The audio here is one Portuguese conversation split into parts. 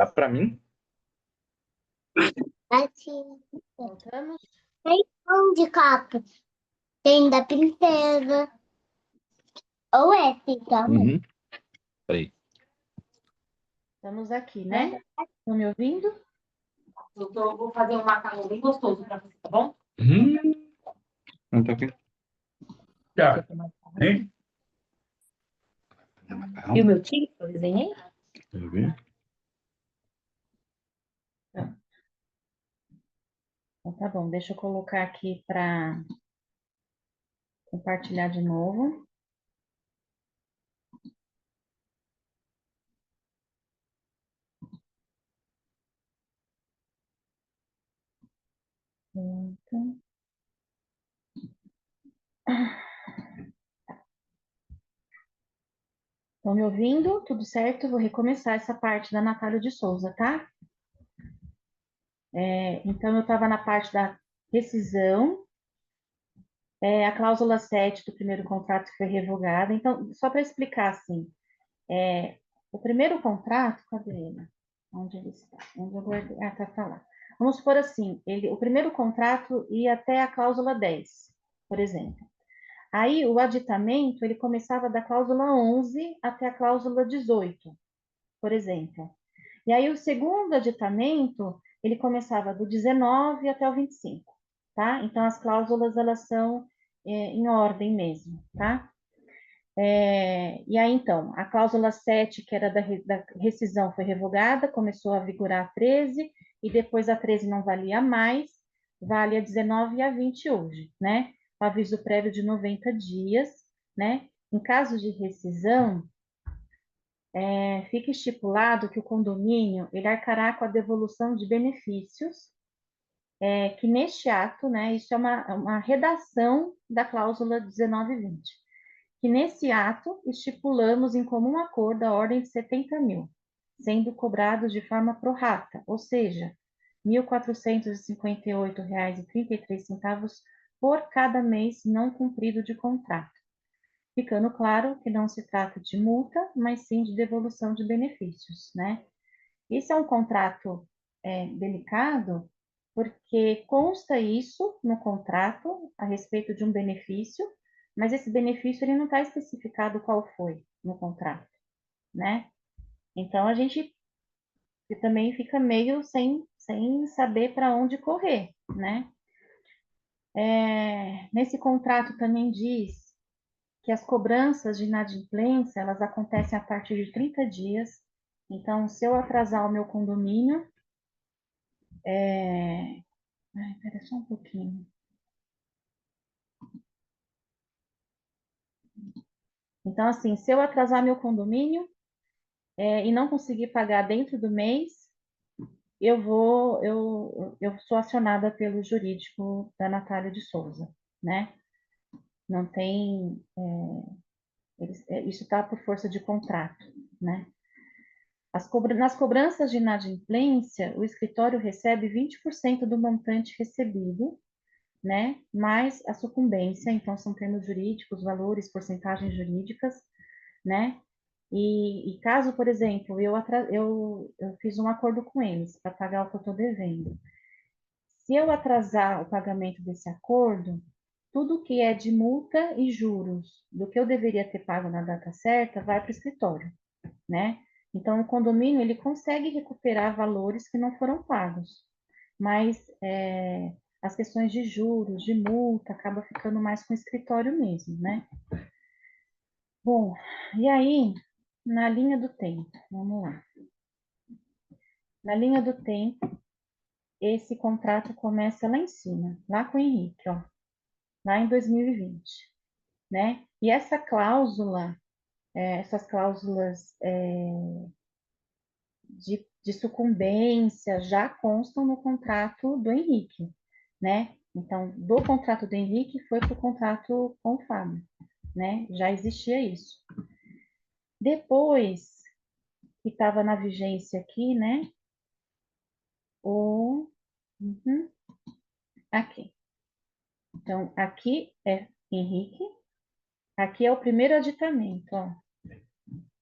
Tá para mim? Assim. Voltamos? Tem de copo. Tem da princesa. Ou esse também. Uhum. Peraí. Estamos aqui, né? Estão me ouvindo? Eu vou fazer um macarrão bem gostoso para você, tá bom? Não tá aqui. Tá. Hein? Macarrão. E o meu tigre que eu desenhei? Deixa eu ver. Então, tá bom, deixa eu colocar aqui para compartilhar de novo. Pronto. Estão me ouvindo? Tudo certo? Vou recomeçar essa parte da Natália de Souza, tá? Então, eu estava na parte da rescisão, a cláusula 7 do primeiro contrato foi revogada. Então, só para explicar, assim, o primeiro contrato, cadê ele? Onde ele está? Onde eu guardei? Ah, tá lá. Vamos supor assim, o primeiro contrato ia até a cláusula 10, por exemplo. Aí, o aditamento, ele começava da cláusula 11 até a cláusula 18, por exemplo. E aí, o segundo aditamento, ele começava do 19 até o 25, tá? Então, as cláusulas, elas são em ordem mesmo, tá? E aí, então, a cláusula 7, que era da rescisão, foi revogada, começou a vigorar a 13, e depois a 13 não valia mais, vale a 19 e a 20 hoje, né? O aviso prévio de 90 dias, né? Em caso de rescisão, fica estipulado que o condomínio, ele arcará com a devolução de benefícios, que neste ato, né, isso é uma redação da cláusula 19 e 20, que nesse ato estipulamos em comum acordo a ordem de 70 mil, sendo cobrados de forma pro rata, ou seja, R$ 1.458,33 por cada mês não cumprido de contrato, ficando claro que não se trata de multa, mas sim de devolução de benefícios, né? Esse é um contrato delicado, porque consta isso no contrato a respeito de um benefício, mas esse benefício ele não está especificado qual foi no contrato, né? Então a gente também fica meio sem saber para onde correr, né? Nesse contrato também diz que as cobranças de inadimplência elas acontecem a partir de 30 dias. Então, se eu atrasar o meu condomínio, espera só um pouquinho. Então, assim, se eu atrasar meu condomínio e não conseguir pagar dentro do mês, eu sou acionada pelo jurídico da Natália de Souza, né? Não tem, isso está por força de contrato, né? Nas cobranças de inadimplência, o escritório recebe 20% do montante recebido, né? Mais a sucumbência, então são termos jurídicos, valores, porcentagens jurídicas, né? E caso, por exemplo, eu fiz um acordo com eles para pagar o que eu estou devendo. Se eu atrasar o pagamento desse acordo, tudo que é de multa e juros do que eu deveria ter pago na data certa vai para o escritório, né? Então, o condomínio, ele consegue recuperar valores que não foram pagos, mas as questões de juros, de multa, acaba ficando mais com o escritório mesmo, né? Bom, e aí, na linha do tempo, vamos lá. Na linha do tempo, esse contrato começa lá em cima, lá com o Henrique, ó, lá em 2020, né? E essa cláusula, essas cláusulas de sucumbência já constam no contrato do Henrique, né? Então, do contrato do Henrique foi para o contrato com o Fábio, né? Já existia isso. Depois que estava na vigência aqui, né? Aqui. Então, aqui é Henrique, aqui é o primeiro aditamento, ó.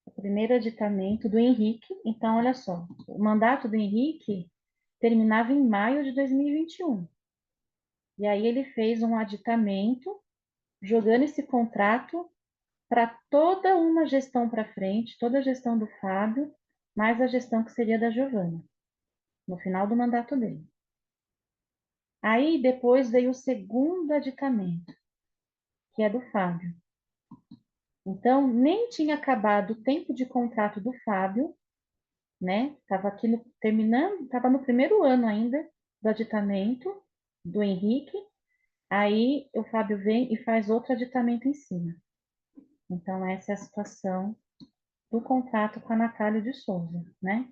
O primeiro aditamento do Henrique. Então, olha só, mandato do Henrique terminava em maio de 2021. E aí ele fez um aditamento, jogando esse contrato para toda uma gestão para frente, toda a gestão do Fábio, mais a gestão que seria da Giovana, no final do mandato dele. Aí depois veio o segundo aditamento, que é do Fábio. Então, nem tinha acabado o tempo de contrato do Fábio, né? Estava aqui terminando, estava no primeiro ano ainda do aditamento do Henrique. Aí o Fábio vem e faz outro aditamento em cima. Então, essa é a situação do contrato com a Natália de Souza, né?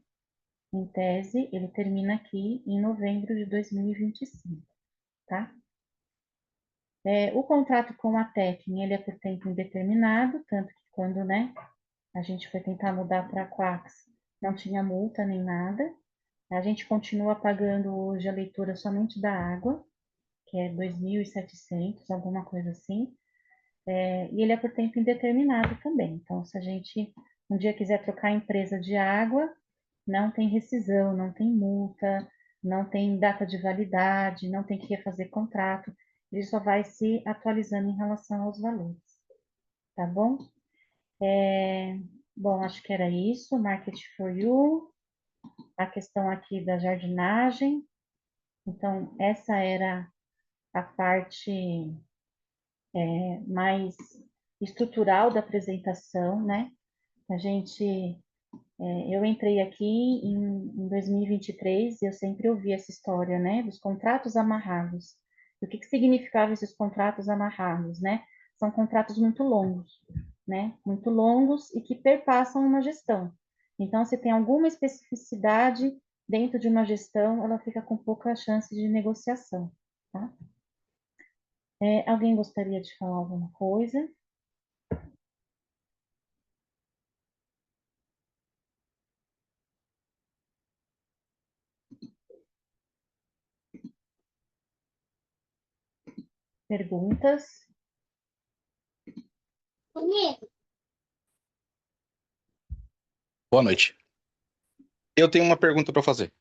Em tese, ele termina aqui em novembro de 2025, tá? O contrato com a Tecni, ele é por tempo indeterminado, tanto que quando, né, a gente foi tentar mudar para a Quax, não tinha multa nem nada. A gente continua pagando hoje a leitura somente da água, que é 2.700, alguma coisa assim. E ele é por tempo indeterminado também. Então, se a gente um dia quiser trocar a empresa de água, não tem rescisão, não tem multa, não tem data de validade, não tem que refazer contrato. Ele só vai se atualizando em relação aos valores. Tá bom? Bom, acho que era isso. Market for You. A questão aqui da jardinagem. Então, essa era a parte mais estrutural da apresentação, né? A gente, eu entrei aqui em 2023 e eu sempre ouvi essa história, né? Dos contratos amarrados. O que significavam esses contratos amarrados, né? São contratos muito longos, né? Muito longos e que perpassam uma gestão. Então, se tem alguma especificidade dentro de uma gestão, ela fica com pouca chance de negociação, tá? Alguém gostaria de falar alguma coisa? Perguntas? Bonito. Boa noite. Eu tenho uma pergunta para fazer.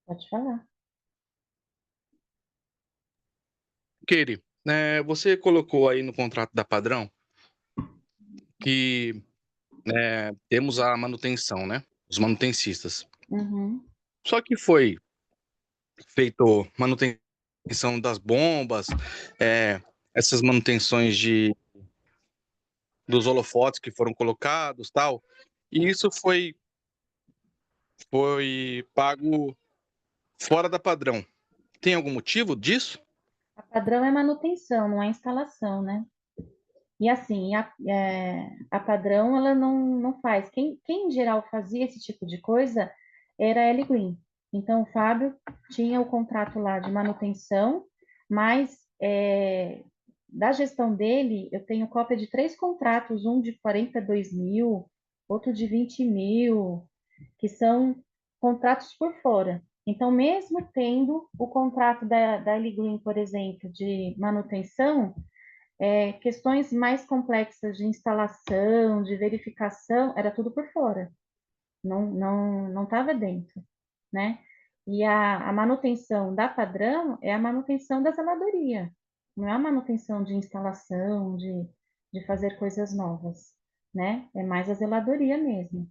Pode falar. Keire, você colocou aí no contrato da Padrão que temos a manutenção, né? Os manutencistas. Uhum. Só que foi feito manutenção das bombas, essas manutenções dos holofotes que foram colocados, tal. E isso foi pago fora da Padrão. Tem algum motivo disso? A padrão é manutenção, não é instalação, né? E assim, a padrão, ela não faz. Quem em geral fazia esse tipo de coisa era a Ellie Green. Então, o Fábio tinha o contrato lá de manutenção, mas da gestão dele, eu tenho cópia de 3 contratos, um de 42 mil, outro de 20 mil, que são contratos por fora. Então, mesmo tendo o contrato da Ellie Green, por exemplo, de manutenção, questões mais complexas de instalação, de verificação, era tudo por fora, não estava dentro, né? E a manutenção da padrão é a manutenção da zeladoria, não é a manutenção de instalação, de fazer coisas novas, né? É mais a zeladoria mesmo,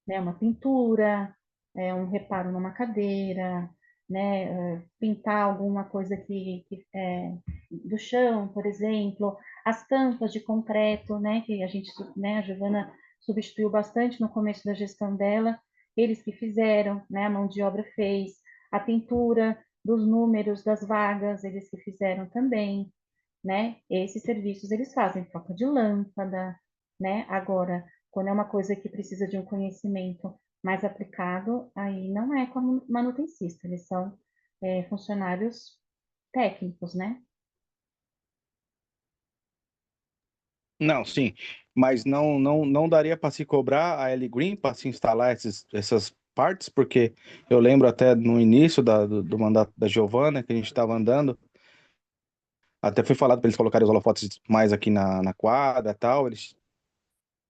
né? Uma pintura, um reparo numa cadeira, né? Pintar alguma coisa do chão, por exemplo, as tampas de concreto, né? Que a gente, né? A Giovana substituiu bastante no começo da gestão dela, eles que fizeram, né? A mão de obra fez, a pintura dos números das vagas, eles que fizeram também, né? Esses serviços eles fazem, troca de lâmpada, né? Agora, quando é uma coisa que precisa de um conhecimento mais aplicado, aí não é como manutencista, eles são funcionários técnicos, né? Não, sim, mas não daria para se cobrar a Ellie Green para se instalar essas partes, porque eu lembro até no início do mandato da Giovana, que a gente estava andando, até foi falado para eles colocarem os holofotes mais aqui na quadra e tal, eles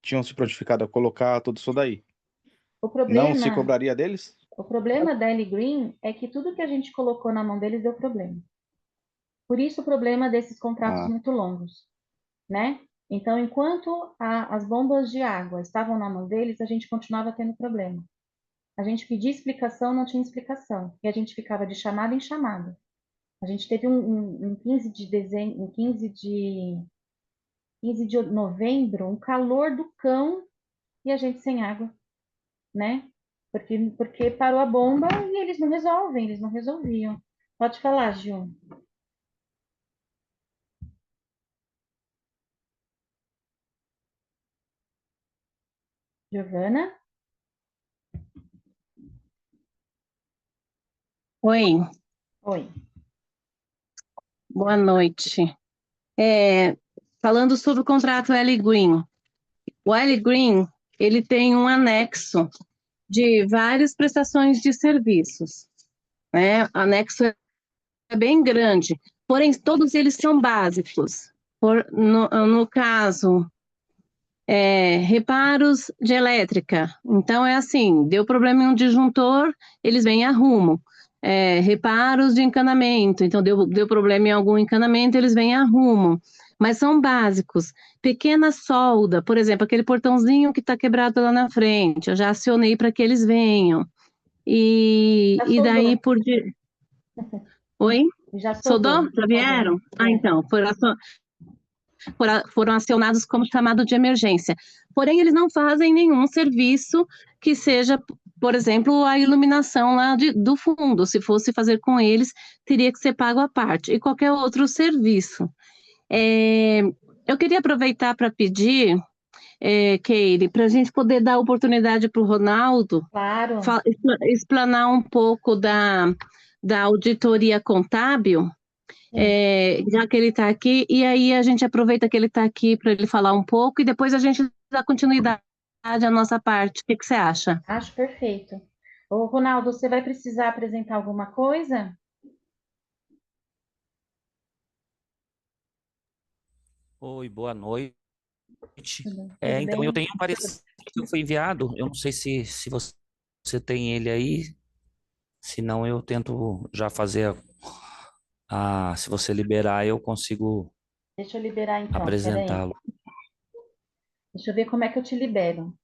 tinham se prontificado a colocar tudo isso daí. O Não se problema, cobraria deles? o problema da Ellie Green é que tudo que a gente colocou na mão deles deu problema. Por isso o problema desses contratos Ah, muito longos, né? Então, enquanto as bombas de água estavam na mão deles, a gente continuava tendo problema. A gente pedia explicação, não tinha explicação. E a gente ficava de chamada em chamada. A gente teve um 15 de dezembro, 15 de novembro, um calor do cão e a gente sem água, né? Porque parou a bomba e eles não resolvem, eles não resolviam. Pode falar, Gil. Giovana? Oi, Oi. boa noite. Falando sobre o contrato L Green. O L Green, ele tem um anexo de várias prestações de serviços, né? O anexo é bem grande, porém todos eles são básicos. No caso, reparos de elétrica. Então, é assim, deu problema em um disjuntor, eles vêm e arrumam. Reparos de encanamento, então deu problema em algum encanamento, eles vêm e arrumam. Mas são básicos. Pequena solda, por exemplo, aquele portãozinho que está quebrado lá na frente, eu já acionei para que eles venham. E, Já e daí soldou. por... Oi? Já Soldou? soldou. Já vieram? Ah, É. então, foram acionados como chamado de emergência. Porém, eles não fazem nenhum serviço que seja, por exemplo, a iluminação lá do fundo. Se fosse fazer com eles, teria que ser pago à parte. E qualquer outro serviço. Eu queria aproveitar para pedir, Keire, para a gente poder dar oportunidade para o Ronaldo Claro. explanar um pouco da auditoria contábil, Sim. já que ele está aqui, e aí a gente aproveita que ele está aqui para ele falar um pouco, e depois a gente dá continuidade à nossa parte. O que que você acha? Acho perfeito. Ô, Ronaldo, você vai precisar apresentar alguma coisa? Oi, boa noite. Tudo Então, eu bem? tenho um parecer que foi enviado. Eu não sei se você tem ele aí. Se não, eu tento já fazer se você liberar, eu consigo Deixa eu liberar então, peraí. apresentá-lo. Deixa eu ver como é que eu te libero.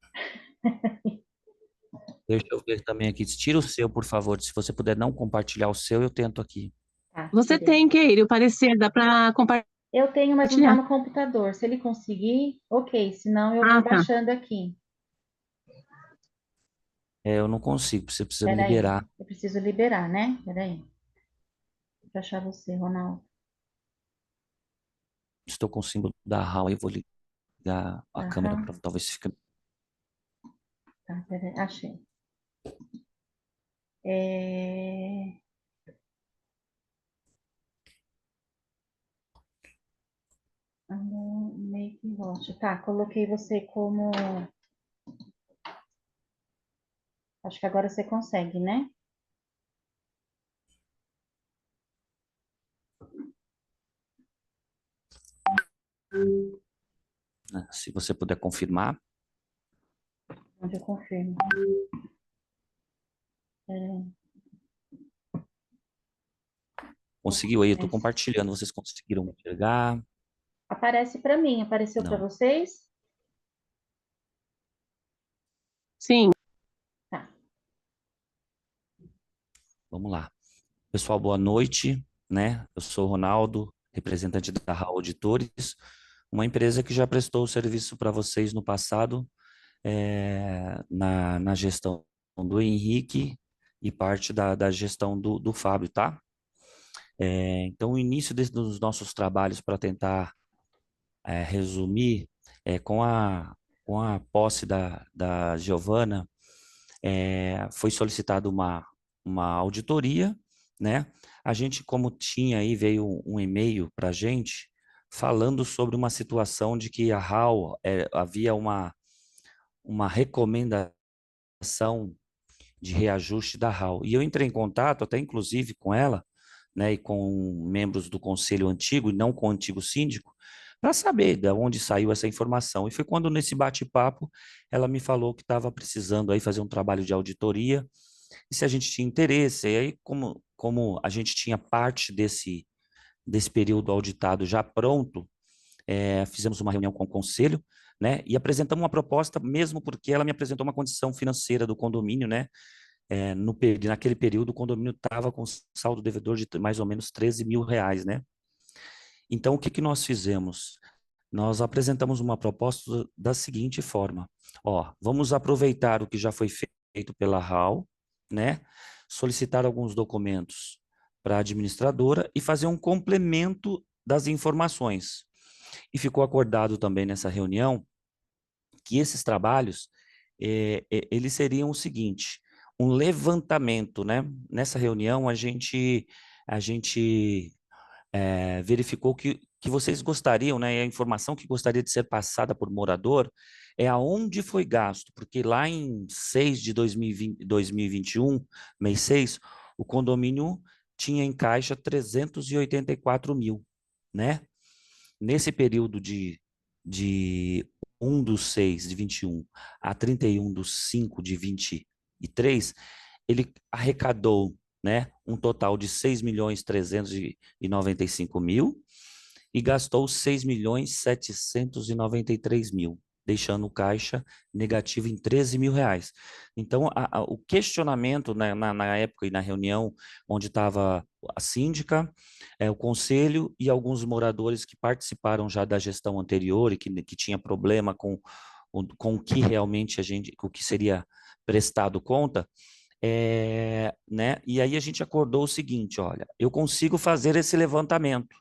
Deixa eu ver também aqui. Tira o seu, por favor. Se você puder não compartilhar o seu, eu tento aqui. Tá, Você beleza. tem, Keire, o parecer, dá para compartilhar? Eu tenho, mas não está no computador. Se ele conseguir, ok. Senão eu vou Ah, tá. baixando aqui. Eu não consigo, você precisa me Peraí. liberar. Eu preciso liberar, né? Peraí. Deixa eu achar você, Ronaldo. Estou com o símbolo da HAL e vou ligar a câmera Aham. para talvez fique. Tá, peraí. Achei. É... Make host. Tá, coloquei você como. Acho que agora você consegue, né? Né? Se você puder confirmar. Onde eu confirmo. Peraí. Conseguiu aí? Eu estou compartilhando. Vocês conseguiram enxergar? Aparece para mim. Apareceu para Não. vocês? Sim. Tá. Vamos lá. Pessoal, boa noite, né? Eu sou o Ronaldo, representante da HAL Auditores, uma empresa que já prestou serviço para vocês no passado, na gestão do Henrique e parte da gestão do Fábio, tá? Então, o início dos nossos trabalhos para tentar resumir, com a posse da Giovana, foi solicitada uma auditoria, né? A gente, como tinha aí, veio um e-mail para a gente falando sobre uma situação de que a HAL havia uma recomendação de reajuste da HAL. E eu entrei em contato, até inclusive com ela, né, e com membros do conselho antigo, e não com o antigo síndico, para saber de onde saiu essa informação. E foi quando, nesse bate-papo, ela me falou que estava precisando aí fazer um trabalho de auditoria, e se a gente tinha interesse. E aí, como a gente tinha parte desse período auditado já pronto, fizemos uma reunião com o conselho, né, e apresentamos uma proposta, mesmo porque ela me apresentou uma condição financeira do condomínio, né, naquele período o condomínio estava com saldo devedor de mais ou menos R$ 13.000, né. Então, o que nós fizemos? Nós apresentamos uma proposta da seguinte forma: ó, vamos aproveitar o que já foi feito pela RAL, né, solicitar alguns documentos para a administradora e fazer um complemento das informações. E ficou acordado também nessa reunião que esses trabalhos, eles seriam o seguinte: um levantamento, né? Nessa reunião a gente verificou que vocês gostariam, né? E a informação que gostaria de ser passada por morador é aonde foi gasto, porque lá em 6 de 2021, mês 6, o condomínio tinha em caixa 384 mil, né? Nesse período de 1/6 de 21 a 31/5 de 23, ele arrecadou, né, um total de 6.395.000 e gastou 6.793.000, deixando o caixa negativo em R$ 13.000. Então, o questionamento, né, na época e na reunião onde estava a síndica, o conselho e alguns moradores que participaram já da gestão anterior e que tinha problema com o que realmente o que seria prestado conta, né? E aí a gente acordou o seguinte: olha, eu consigo fazer esse levantamento,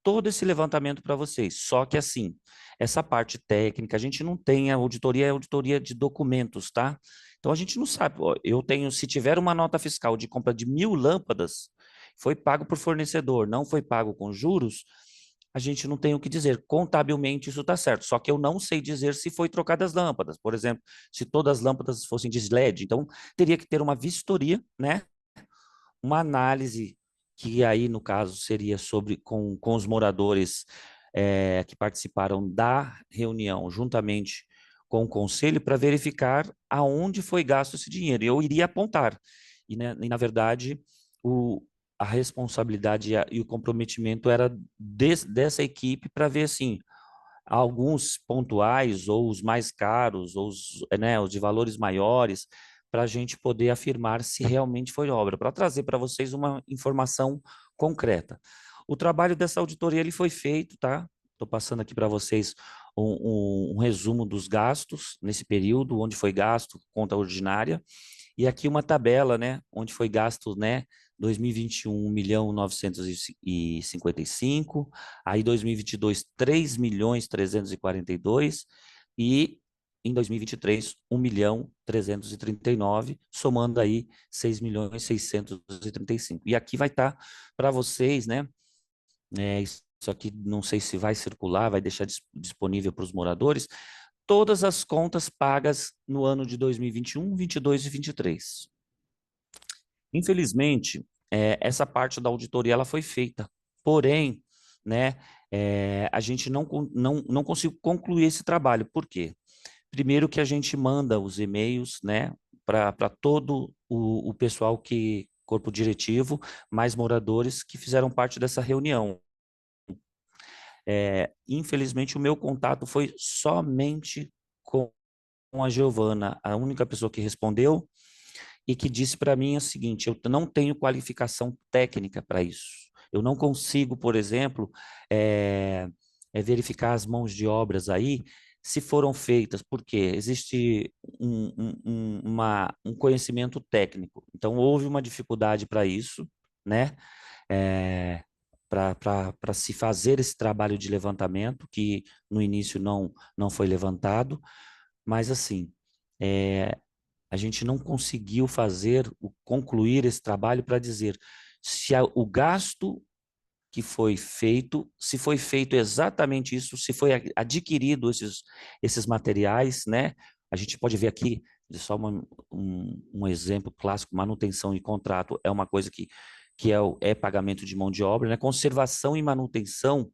todo esse levantamento para vocês, só que assim, essa parte técnica, a gente não tem, a auditoria é auditoria de documentos, tá? Então a gente não sabe, ó, se tiver uma nota fiscal de compra de 1.000 lâmpadas, foi pago por fornecedor, não foi pago com juros, a gente não tem o que dizer. Contabilmente isso está certo, só que eu não sei dizer se foi trocada as lâmpadas. Por exemplo, se todas as lâmpadas fossem de LED, então teria que ter uma vistoria, né? Uma análise que aí, no caso, seria com os moradores que participaram da reunião, juntamente com o conselho, para verificar aonde foi gasto esse dinheiro. Eu iria apontar. Na verdade, a responsabilidade e o comprometimento era dessa equipe para ver, assim, alguns pontuais, ou os mais caros, ou os de valores maiores, para a gente poder afirmar se realmente foi obra, para trazer para vocês uma informação concreta. O trabalho dessa auditoria ele foi feito, tá? Estou passando aqui para vocês um resumo dos gastos nesse período, onde foi gasto, conta ordinária, e aqui uma tabela, né, onde foi gasto, né, 2021, 1.955.000, aí 2022, 3.342.000, e em 2023, 1.339.000, somando aí 6.635.000. E aqui vai estar para vocês, né, isso aqui não sei se vai circular, vai deixar disponível para os moradores, todas as contas pagas no ano de 2021, 22 e 23. Infelizmente, essa parte da auditoria ela foi feita, porém, né, a gente não conseguiu concluir esse trabalho. Por quê? Primeiro que a gente manda os e-mails, né, para todo o pessoal corpo diretivo, mais moradores que fizeram parte dessa reunião. Infelizmente, o meu contato foi somente com a Giovana, a única pessoa que respondeu e que disse para mim o seguinte: eu não tenho qualificação técnica para isso. Eu não consigo, por exemplo, verificar as mãos de obras aí, se foram feitas, porque existe um conhecimento técnico. Então, houve uma dificuldade para isso, né? Para se fazer esse trabalho de levantamento, que no início não foi levantado, mas assim, a gente não conseguiu concluir esse trabalho para dizer se o gasto que foi feito, se foi feito exatamente isso, se foi adquirido esses materiais, né? A gente pode ver aqui, só um exemplo clássico: manutenção e contrato é uma coisa que é pagamento de mão de obra, né? Conservação e manutenção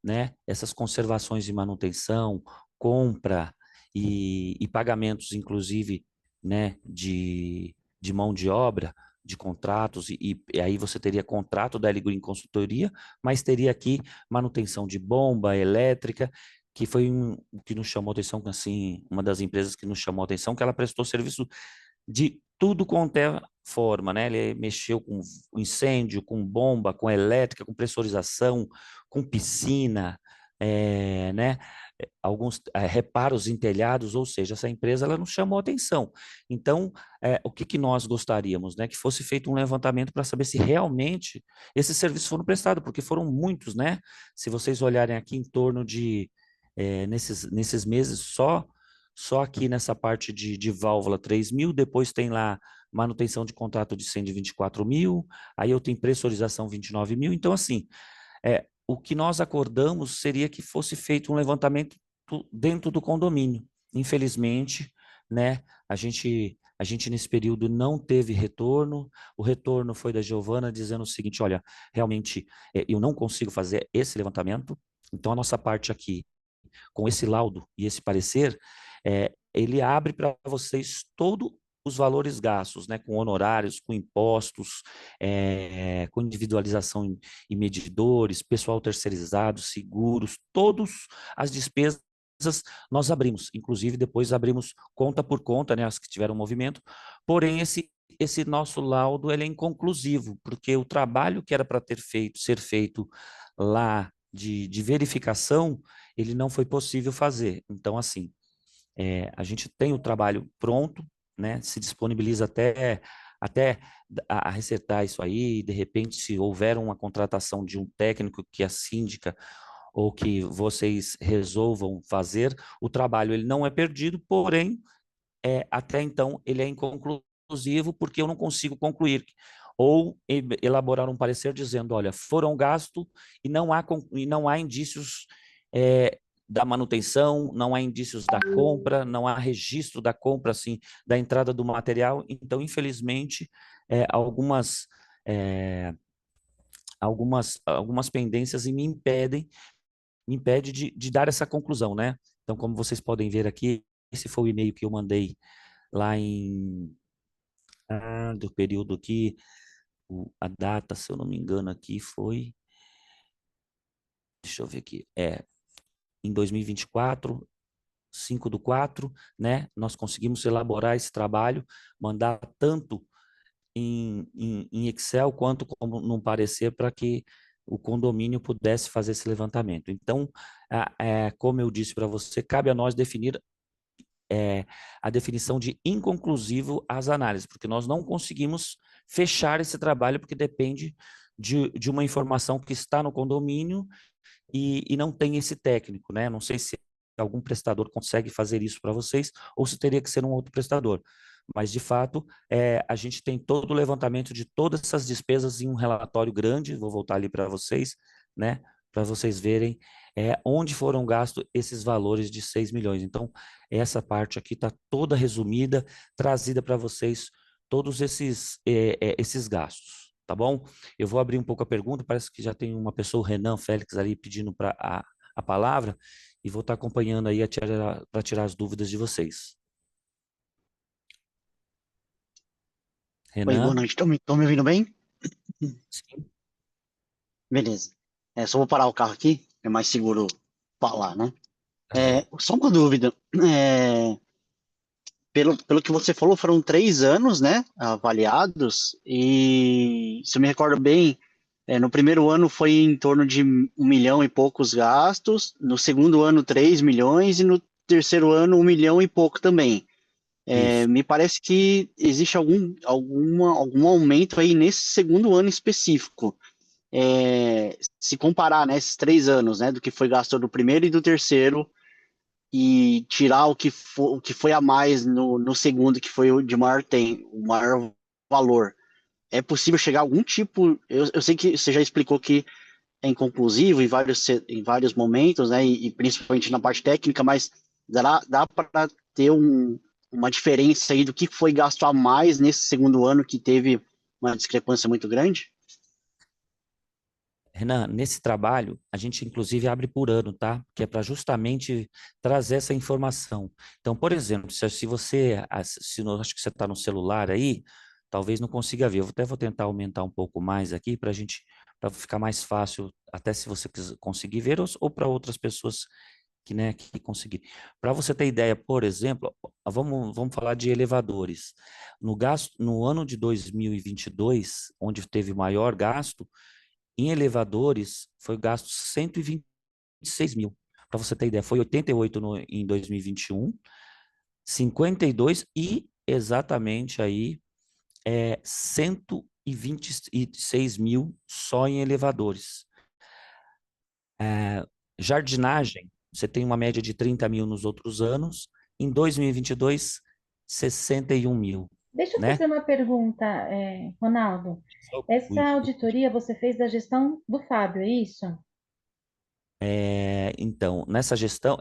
né, essas conservações e manutenção, compra e pagamentos, inclusive, né, de mão de obra, de contratos, e aí você teria contrato da Ellie Green Consultoria, mas teria aqui manutenção de bomba elétrica, que foi o que nos chamou atenção, assim, uma das empresas que nos chamou atenção, que ela prestou serviço de tudo quanto é forma, né? Ele mexeu com incêndio, com bomba, com elétrica, com pressurização, com piscina, né? Alguns reparos em telhados, ou seja, essa empresa ela nos chamou atenção. Então, o que nós gostaríamos, né? Que fosse feito um levantamento para saber se realmente esses serviços foram prestados, porque foram muitos, né? Se vocês olharem aqui em torno de nesses meses só aqui nessa parte de válvula 3 mil, depois tem lá manutenção de contrato de 124 mil, aí eu tenho pressurização 29 mil. Então, assim, o que nós acordamos seria que fosse feito um levantamento dentro do condomínio. Infelizmente, né, a gente nesse período não teve retorno. O retorno foi da Giovana dizendo o seguinte: olha, realmente eu não consigo fazer esse levantamento, então a nossa parte aqui, com esse laudo e esse parecer, ele abre para vocês todos os valores gastos, né, com honorários, com impostos, com individualização em medidores, pessoal terceirizado, seguros, todas as despesas nós abrimos. Inclusive, depois abrimos conta por conta, né, as que tiveram movimento, porém esse nosso laudo ele é inconclusivo, porque o trabalho que era para ser feito lá de verificação, ele não foi possível fazer. Então, assim, a gente tem o trabalho pronto, né? Se disponibiliza até a resetar isso aí, de repente, se houver uma contratação de um técnico que a síndica ou que vocês resolvam fazer, o trabalho ele não é perdido, porém, até então ele é inconclusivo porque eu não consigo concluir ou elaborar um parecer dizendo, olha, foram gastos e não há indícios da manutenção, não há indícios da compra, não há registro da compra, assim, da entrada do material. Então, infelizmente, algumas pendências me impede de dar essa conclusão, né? Então, como vocês podem ver aqui, esse foi o e-mail que eu mandei lá do período aqui, a data, se eu não me engano, aqui foi, deixa eu ver aqui, em 2024, 5/4, né? Nós conseguimos elaborar esse trabalho, mandar tanto em Excel quanto como num parecer para que o condomínio pudesse fazer esse levantamento. Então, como eu disse para você, cabe a nós definir a definição de inconclusivo às análises, porque nós não conseguimos fechar esse trabalho, porque depende de uma informação que está no condomínio e não tem esse técnico, né? Não sei se algum prestador consegue fazer isso para vocês ou se teria que ser um outro prestador. Mas, de fato, a gente tem todo o levantamento de todas essas despesas em um relatório grande, vou voltar ali para vocês, né? Para vocês verem onde foram gastos esses valores de 6 milhões. Então, essa parte aqui está toda resumida, trazida para vocês todos esses gastos, tá bom? Eu vou abrir um pouco a pergunta, parece que já tem uma pessoa, o Renan Félix, ali pedindo a palavra, e vou estar acompanhando aí para tirar as dúvidas de vocês. Oi, boa Renan? noite. Estão me ouvindo bem? Sim. Beleza. Só vou parar o carro aqui, é mais seguro falar, né? Só uma dúvida. Pelo que você falou, foram 3 anos, né, avaliados, e se eu me recordo bem, no primeiro ano foi em torno de 1 milhão e poucos gastos, no segundo ano 3 milhões e no terceiro ano 1 milhão e pouco também. Isso. Me parece que existe algum aumento aí nesse segundo ano específico. Se comparar, né, esses 3 anos, né, do que foi gasto do primeiro e do terceiro, e tirar o que foi a mais no segundo, que foi o maior valor, é possível chegar a algum tipo... Eu sei que você já explicou que é inconclusivo em vários momentos, né, e principalmente na parte técnica, mas dá para ter uma diferença aí do que foi gasto a mais nesse segundo ano que teve uma discrepância muito grande? Renan, nesse trabalho, a gente inclusive abre por ano, tá? Que é para justamente trazer essa informação. Então, por exemplo, se você, acho que você está no celular aí, talvez não consiga ver. Eu até vou tentar aumentar um pouco mais aqui para ficar mais fácil, até se você conseguir ver, ou para outras pessoas que, né, que conseguir. Para você ter ideia, por exemplo, vamos falar de elevadores. No ano de 2022, onde teve maior gasto, em elevadores, foi gasto 126 mil. Para você ter ideia, foi 88 em 2021, 52 e exatamente aí 126 mil só em elevadores. Jardinagem, você tem uma média de 30 mil nos outros anos. Em 2022, 61 mil, Deixa eu né? fazer uma pergunta, Ronaldo. Essa auditoria você fez da gestão do Fábio, é isso? Então, essa gestão,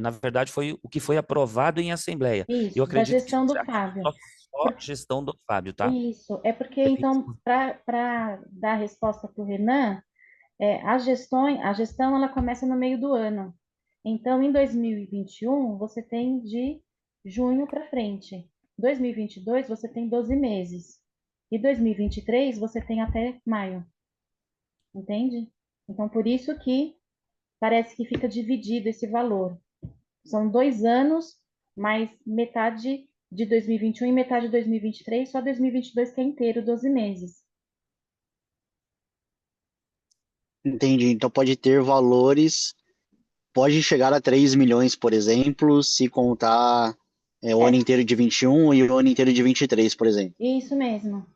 na verdade, foi o que foi aprovado em assembleia. Isso, Eu da acredito que gestão do seja Fábio. só a gestão do Fábio, tá? Isso, é porque, então, para dar resposta para o Renan, a gestão ela começa no meio do ano. Então, em 2021, você tem de junho para frente. 2022, você tem 12 meses. E 2023, você tem até maio. Entende? Então, por isso que parece que fica dividido esse valor. São 2 anos, mais metade de 2021 e metade de 2023, só 2022 que é inteiro, 12 meses. Entendi. Então pode ter valores, pode chegar a 3 milhões, por exemplo, se contar o ano inteiro de 21 e o ano inteiro de 23, por exemplo. Isso mesmo.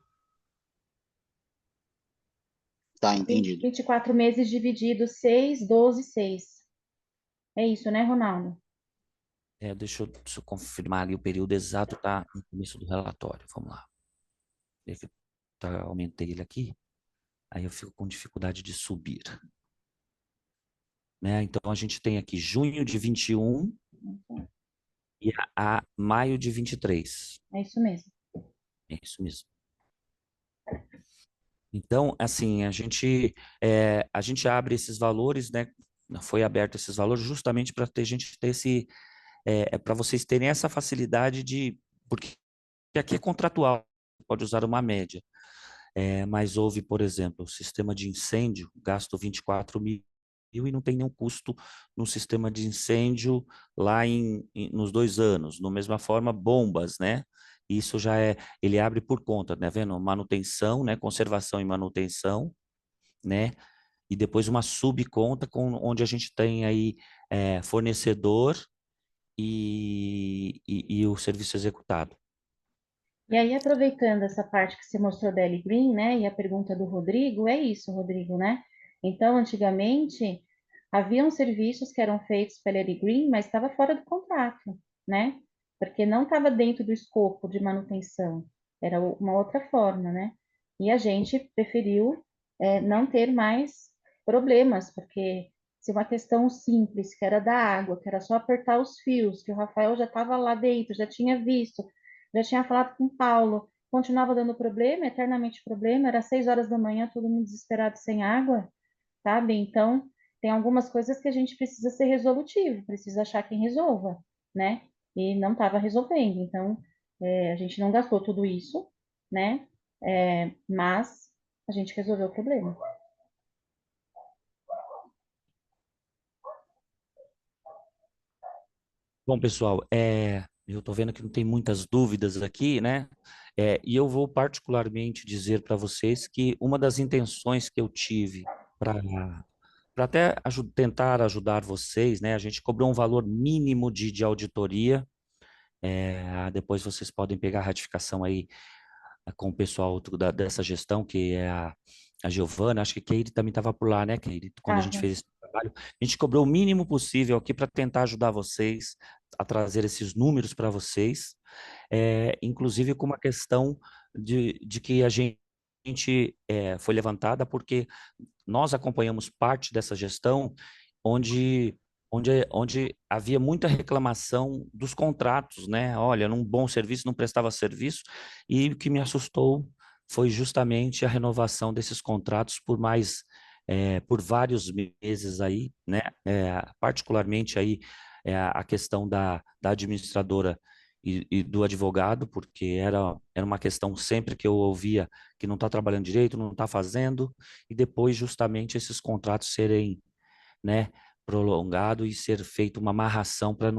Tá, entendido. 24 meses dividido 6, 12, 6. É isso, né, Ronaldo? Deixa eu confirmar ali o período exato, tá no começo do relatório. Vamos lá. Aumentei ele aqui, aí eu fico com dificuldade de subir. Né? Então, a gente tem aqui junho de 21 e a maio de 23. É isso mesmo. É isso mesmo. Então, assim, a gente abre esses valores, né? Foi aberto esses valores justamente para a gente ter para vocês terem essa facilidade porque aqui é contratual, pode usar uma média. Mas houve, por exemplo, o sistema de incêndio, gasto 24 mil e não tem nenhum custo no sistema de incêndio lá nos 2 anos. Da mesma forma, bombas, né? Isso ele abre por conta, né? Vendo? Manutenção, né? Conservação e manutenção, né? E depois uma subconta onde a gente tem aí fornecedor e o serviço executado. E aí, aproveitando essa parte que você mostrou da Ellie Green, né, e a pergunta do Rodrigo, é isso, Rodrigo, né? Então, antigamente, haviam serviços que eram feitos pela Ellie Green, mas estava fora do contrato, né? Porque não estava dentro do escopo de manutenção, era uma outra forma, né? E a gente preferiu não ter mais problemas, porque se uma questão simples, que era da água, que era só apertar os fios, que o Rafael já estava lá dentro, já tinha visto, já tinha falado com o Paulo, continuava dando problema, eternamente problema, era 6 horas da manhã, todo mundo desesperado sem água, sabe? Então, tem algumas coisas que a gente precisa ser resolutivo, precisa achar quem resolva, né? E não estava resolvendo, então a gente não gastou tudo isso, né? Mas a gente resolveu o problema. Bom, pessoal, eu estou vendo que não tem muitas dúvidas aqui, né? E eu vou particularmente dizer para vocês que uma das intenções que eu tive para até tentar ajudar vocês, né? A gente cobrou um valor mínimo de auditoria. Depois vocês podem pegar a ratificação aí com o pessoal dessa gestão, que é a Giovana, acho que Keire também estava por lá, né, Keire? Quando a gente fez esse trabalho, a gente cobrou o mínimo possível aqui para tentar ajudar vocês a trazer esses números para vocês, inclusive com uma questão de que a gente foi levantada porque nós acompanhamos parte dessa gestão onde havia muita reclamação dos contratos, né? Olha, num bom serviço não prestava serviço, e o que me assustou foi justamente a renovação desses contratos por mais por vários meses aí, né? Particularmente aí a questão da administradora e do advogado, porque era uma questão sempre que eu ouvia que não está trabalhando direito, não está fazendo, e depois justamente esses contratos serem, né, prolongado e ser feita uma amarração para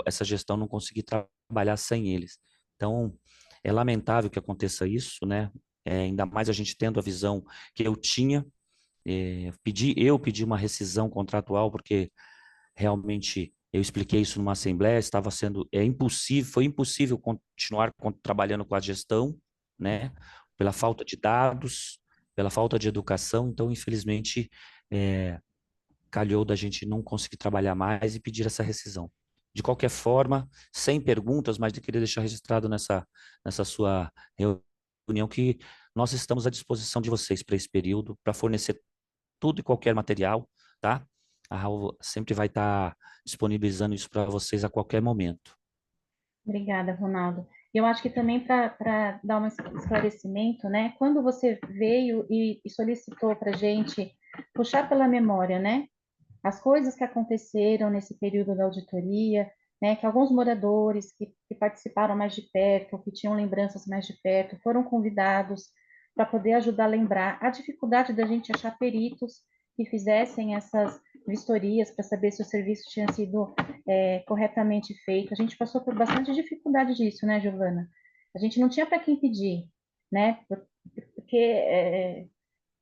essa gestão não conseguir trabalhar sem eles. Então, é lamentável que aconteça isso, né? Ainda mais a gente tendo a visão que eu tinha. Eu pedi uma rescisão contratual porque realmente eu expliquei isso numa assembleia, estava sendo impossível, foi impossível continuar trabalhando com a gestão, né? Pela falta de dados, pela falta de educação. Então, infelizmente, calhou da gente não conseguir trabalhar mais e pedir essa rescisão. De qualquer forma, sem perguntas, mas eu queria deixar registrado nessa sua reunião que nós estamos à disposição de vocês para esse período, para fornecer tudo e qualquer material, tá? A Raul sempre vai estar disponibilizando isso para vocês a qualquer momento. Obrigada, Ronaldo. Eu acho que também para dar um esclarecimento, né? Quando você veio e solicitou para a gente puxar pela memória, né? As coisas que aconteceram nesse período da auditoria, né? Que alguns moradores que participaram mais de perto, que tinham lembranças mais de perto, foram convidados para poder ajudar a lembrar a dificuldade da gente achar peritos que fizessem essas vistorias para saber se o serviço tinha sido corretamente feito. A gente passou por bastante dificuldade disso, né, Giovana? A gente não tinha para quem pedir, né? Porque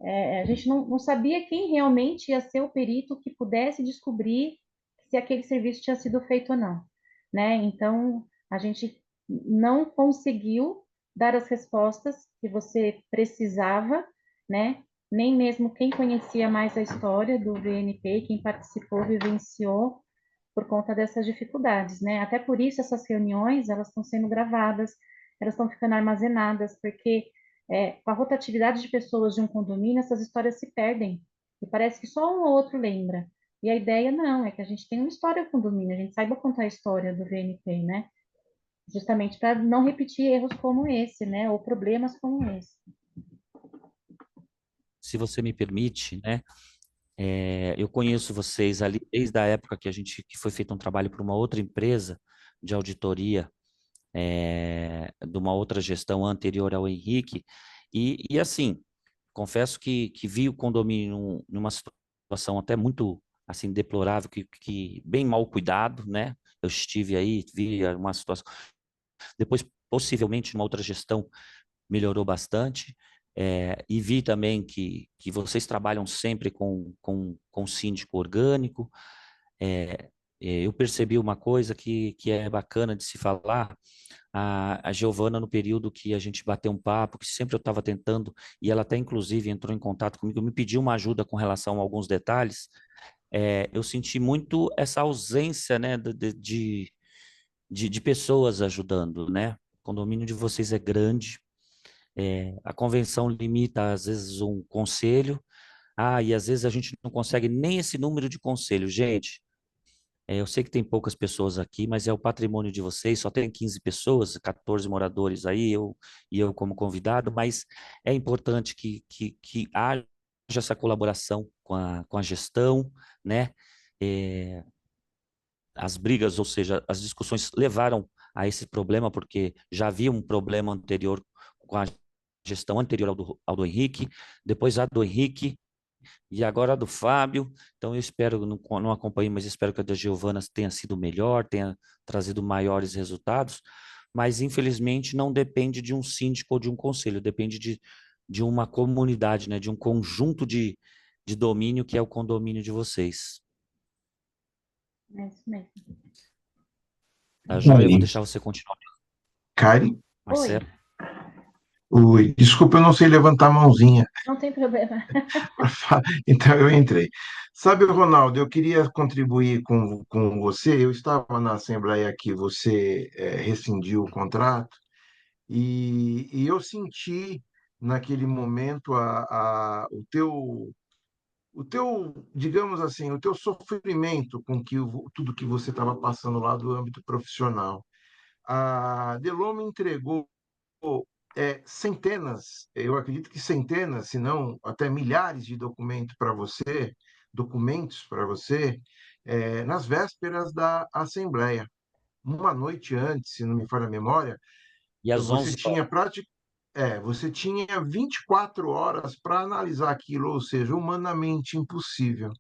a gente não sabia quem realmente ia ser o perito que pudesse descobrir se aquele serviço tinha sido feito ou não, né? Então, a gente não conseguiu dar as respostas que você precisava, né? Nem mesmo quem conhecia mais a história do VNP, quem participou, vivenciou por conta dessas dificuldades, né? Até por isso essas reuniões, elas estão sendo gravadas, elas estão ficando armazenadas, porque com a rotatividade de pessoas de um condomínio, essas histórias se perdem, e parece que só um ou outro lembra. E a ideia não, é que a gente tenha uma história do condomínio, a gente saiba contar a história do VNP, né? Justamente para não repetir erros como esse, né? Ou problemas como esse. Se você me permite, né? Eu conheço vocês ali desde a época que foi feito um trabalho para uma outra empresa de auditoria, de uma outra gestão anterior ao Henrique, e assim, confesso que vi o condomínio numa situação até muito assim deplorável, que bem mal cuidado, né? Eu estive aí, vi uma situação. Depois, possivelmente, uma outra gestão melhorou bastante. E vi também que vocês trabalham sempre com síndico orgânico. Eu percebi uma coisa que é bacana de se falar. A Giovana, no período que a gente bateu um papo, que sempre eu estava tentando, e ela até inclusive entrou em contato comigo, me pediu uma ajuda com relação a alguns detalhes. Eu senti muito essa ausência, né, de pessoas ajudando, né? O condomínio de vocês é grande, a convenção limita, às vezes, um conselho. E às vezes a gente não consegue nem esse número de conselhos. Gente, eu sei que tem poucas pessoas aqui, mas é o patrimônio de vocês, só tem 15 pessoas, 14 moradores aí, eu como convidado, mas é importante que haja essa colaboração com a gestão, né? As brigas, ou seja, as discussões levaram a esse problema, porque já havia um problema anterior com a gestão anterior ao do Henrique, depois a do Henrique e agora a do Fábio. Então eu espero, não acompanhei, mas espero que a da Giovana tenha sido melhor, tenha trazido maiores resultados, mas infelizmente não depende de um síndico ou de um conselho, depende de uma comunidade, né, de um conjunto de domínio que é o condomínio de vocês. É isso mesmo. Tá joia? Eu vou Aí, deixar você continuar, Karen, Marcelo. oi, desculpa, eu não sei levantar a mãozinha. Não tem problema. Então eu entrei. Sabe, Ronaldo, eu queria contribuir com você. Eu estava na Assembleia que você rescindiu o contrato e eu senti naquele momento o teu, digamos assim, o teu sofrimento com tudo que você estava passando lá do âmbito profissional. A Delô me entregou centenas, eu acredito que centenas, se não até milhares de documentos para você, nas vésperas da Assembleia. Uma noite antes, se não me falha a memória, E às você 11 tinha você tinha 24 horas para analisar aquilo, ou seja, humanamente impossível,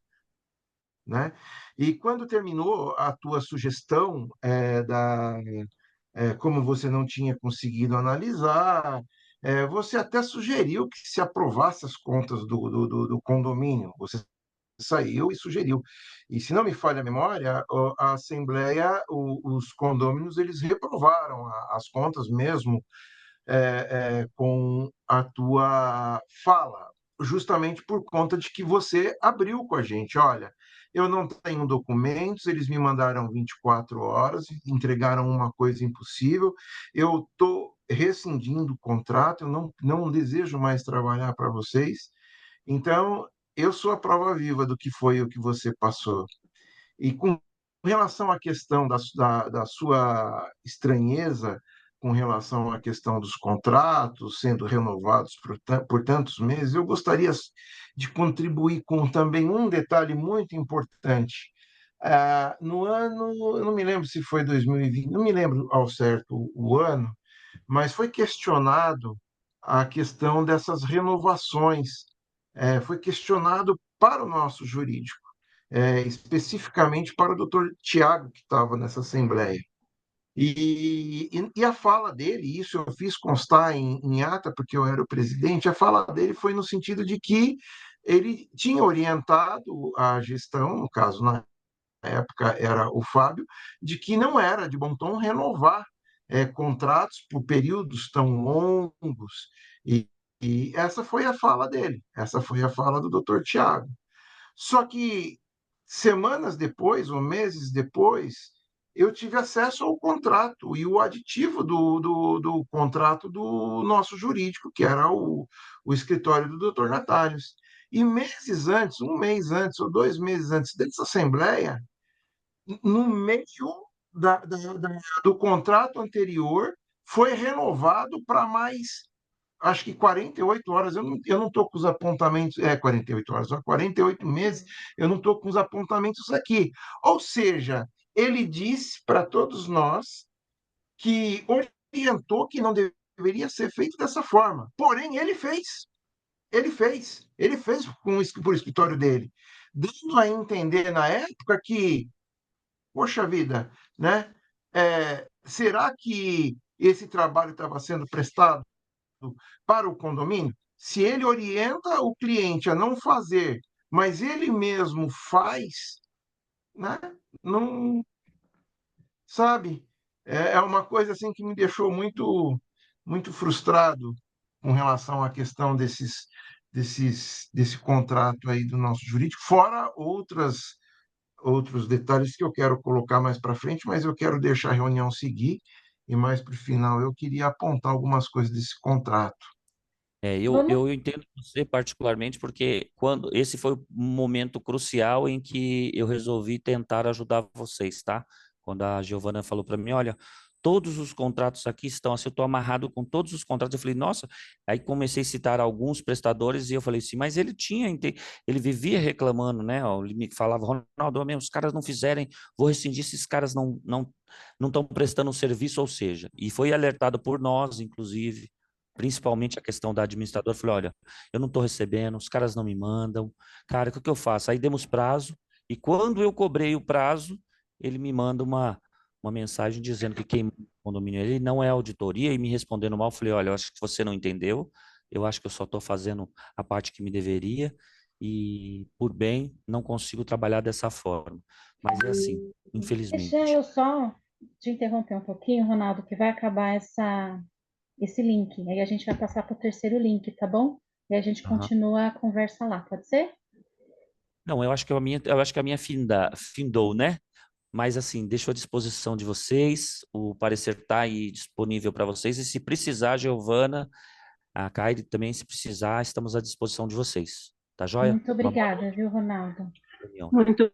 né? E quando terminou a tua sugestão como você não tinha conseguido analisar, você até sugeriu que se aprovasse as contas do condomínio. Você saiu e sugeriu. E se não me falha a memória, a Assembleia, os condôminos, eles reprovaram as contas mesmo com a tua fala, justamente por conta de que você abriu com a gente. Olha, eu não tenho documentos, eles me mandaram 24 horas, entregaram uma coisa impossível, eu estou rescindindo o contrato, eu não desejo mais trabalhar para vocês, então eu sou a prova viva do que foi o que você passou. E com relação à questão da sua estranheza, com relação à questão dos contratos sendo renovados por tantos meses, eu gostaria de contribuir com também um detalhe muito importante. No ano, eu não me lembro se foi 2020, não me lembro ao certo o ano, mas foi questionado a questão dessas renovações. Foi questionado para o nosso jurídico, especificamente para o doutor Tiago, que estava nessa Assembleia. E a fala dele, isso eu fiz constar em ata, porque eu era o presidente, a fala dele foi no sentido de que ele tinha orientado a gestão, no caso, na época era o Fábio, de que não era de bom tom renovar contratos por períodos tão longos. E essa foi a fala dele, essa foi a fala do doutor Tiago. Só que semanas depois, ou meses depois, eu tive acesso ao contrato e o aditivo do contrato do nosso jurídico, que era o escritório do doutor Natálios. E meses antes, um mês antes ou 2 meses antes dessa assembleia, no meio do contrato anterior, foi renovado para mais, acho que 48 horas. Eu não estou com os apontamentos, 48 horas, 48 meses, eu não estou com os apontamentos aqui. Ou seja, ele disse para todos nós que orientou que não deveria ser feito dessa forma. Porém, ele fez por escritório dele, dando a entender na época que, poxa vida, né? Será que esse trabalho estava sendo prestado para o condomínio? Se ele orienta o cliente a não fazer, mas ele mesmo faz, né? Não, sabe? É uma coisa assim que me deixou muito frustrado com relação à questão desse contrato aí do nosso jurídico, fora outros detalhes que eu quero colocar mais para frente, mas eu quero deixar a reunião seguir e mais para o final eu queria apontar algumas coisas desse contrato. Vamos, Eu entendo você particularmente porque esse foi o momento crucial em que eu resolvi tentar ajudar vocês, tá? Quando a Giovana falou para mim, olha, todos os contratos aqui estão assim, eu estou amarrado com todos os contratos. Eu falei, nossa, aí comecei a citar alguns prestadores e eu falei assim, mas ele vivia reclamando, né? Ó, ele me falava, Ronaldo, os caras não fizerem, vou rescindir, esses caras não estão prestando serviço, ou seja, e foi alertado por nós, inclusive, principalmente a questão da administradora. Eu falei, olha, eu não estou recebendo, os caras não me mandam. Cara, o que eu faço? Aí demos prazo, e quando eu cobrei o prazo, ele me manda uma mensagem dizendo que quem manda o condomínio ele não é auditoria, e me respondendo mal. Eu falei, olha, eu acho que você não entendeu, eu acho que eu só estou fazendo a parte que me deveria, e por bem, não consigo trabalhar dessa forma. Mas é assim, deixa infelizmente. eu só te interromper um pouquinho, Ronaldo, que vai acabar esse link. Aí a gente vai passar para o terceiro link, tá bom? E a gente Aham. continua a conversa lá, pode ser? Não, eu acho que a minha findou, né? Mas assim, deixo à disposição de vocês, o parecer está aí disponível para vocês, e se precisar, Giovana, a Kairi também, se precisar, estamos à disposição de vocês. Tá joia? Muito Uma boa obrigada, viu, Ronaldo? reunião. Muito